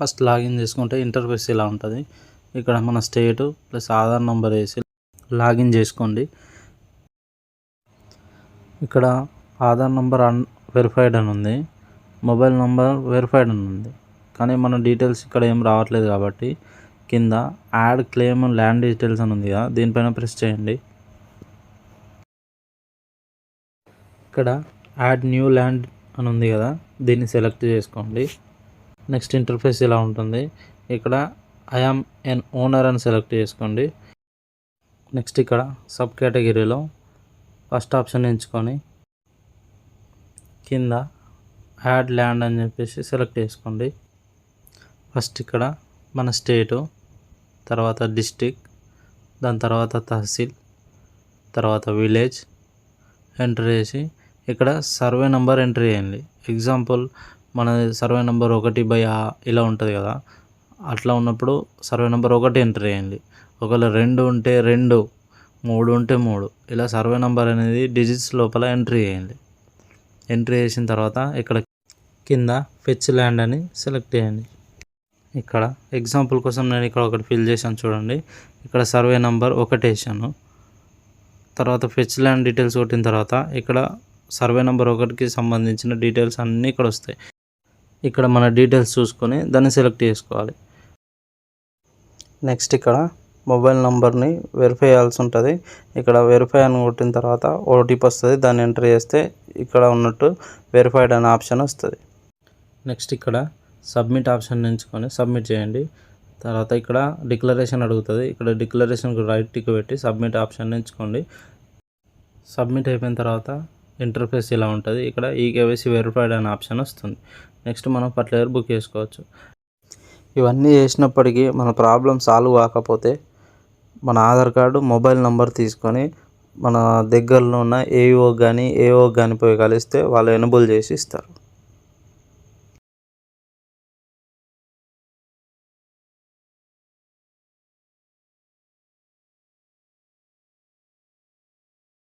First login చేసుకుంటే interface ఇలా ఉంటుంది. ఇక్కడ మన స్టేటు ప్లస్ ఆధార్ నెంబర్ వేసి లాగిన్ చేసుకోండి. ఇక్కడ ఆధార్ నెంబర్ వెరిఫైడ్ అని ఉంది, మొబైల్ నెంబర్ వెరిఫైడ్ అని ఉంది. కానీ మన డీటెయిల్స్ ఇక్కడ ఏం రావట్లేదు కాబట్టి కింద యాడ్ క్లెయిమ్ ల్యాండ్ డీటెయిల్స్ అని ఉంది కదా, దీనిపైన ప్రెస్ చేయండి. ఇక్కడ యాడ్ న్యూ ల్యాండ్ అని ఉంది కదా, దీన్ని సెలెక్ట్ చేసుకోండి. నెక్స్ట్ ఇంటర్ఫేస్ ఇలా ఉంటుంది. ఇక్కడ ఐ యామ్ ఎన్ ఓనర్ అని సెలెక్ట్ చేసుకోండి. నెక్స్ట్ ఇక్కడ సబ్ కేటగిరీలో ఫస్ట్ ఆప్షన్ ఎంచుకొని కింద యాడ్ ల్యాండ్ అని చెప్పేసి సెలెక్ట్ చేసుకోండి. ఫస్ట్ ఇక్కడ మన స్టేటు, తర్వాత డిస్ట్రిక్ట్, దాని తర్వాత తహసీల్, తర్వాత విలేజ్ ఎంటర్ చేసి ఇక్కడ సర్వే నెంబర్ ఎంటర్ చేయండి. ఎగ్జాంపుల్ మన సర్వే నెంబర్ 1/A ఇలా ఉంటుంది కదా, అట్లా ఉన్నప్పుడు సర్వే నెంబర్ 1 ఎంటర్ చేయండి. ఒకవేళ 2 ఉంటే 2, 3 ఉంటే 3, ఇలా సర్వే నెంబర్ అనేది డిజిట్స్ లోపల ఎంట్రీ చేయండి. ఎంట్రీ చేసిన తర్వాత ఇక్కడ కింద ఫెచ్ ల్యాండ్ అని సెలెక్ట్ చేయండి. ఇక్కడ ఎగ్జాంపుల్ కోసం నేను ఇక్కడ ఒకటి ఫిల్ చేశాను చూడండి. ఇక్కడ సర్వే నెంబర్ 1 వేసాను. తర్వాత ఫెచ్ ల్యాండ్ డీటెయిల్స్ కొట్టిన తర్వాత ఇక్కడ సర్వే నెంబర్ 1కి సంబంధించిన డీటెయిల్స్ అన్నీ ఇక్కడ వస్తాయి. ఇక్కడ మన డీటెయిల్స్ చూసుకొని దాన్ని సెలెక్ట్ చేసుకోవాలి. నెక్స్ట్ ఇక్కడ మొబైల్ నెంబర్ని వెరిఫై చేయాల్సి ఉంటుంది. ఇక్కడ వెరిఫై అని కొట్టిన తర్వాత ఓటీపీ వస్తుంది, దాన్ని ఎంటర్ చేస్తే ఇక్కడ ఉన్నట్టు వెరిఫైడ్ అనే ఆప్షన్ వస్తుంది. నెక్స్ట్ ఇక్కడ సబ్మిట్ ఆప్షన్ ఎంచుకొని సబ్మిట్ చేయండి. తర్వాత ఇక్కడ డిక్లరేషన్ అడుగుతుంది. ఇక్కడ డిక్లరేషన్కి రైట్ టిక్ పెట్టి సబ్మిట్ ఆప్షన్ ఎంచుకోండి. సబ్మిట్ అయిపోయిన తర్వాత ఇంటర్ఫేస్ ఇలా ఉంటుంది. ఇక్కడ ఈకేవైసీ వెరిఫైడ్ అనే ఆప్షన్ వస్తుంది. నెక్స్ట్ మనం ఫర్టిలైజర్ బుక్ చేసుకోవచ్చు. ఇవన్నీ చేసినప్పటికీ మన ప్రాబ్లం సాల్వ్ కాకపోతే మన ఆధార్ కార్డు, మొబైల్ నెంబర్ తీసుకొని మన దగ్గరలో ఉన్న ఏఓ కానీ పోయి కలిస్తే వాళ్ళు ఎనేబుల్ చేసి ఇస్తారు.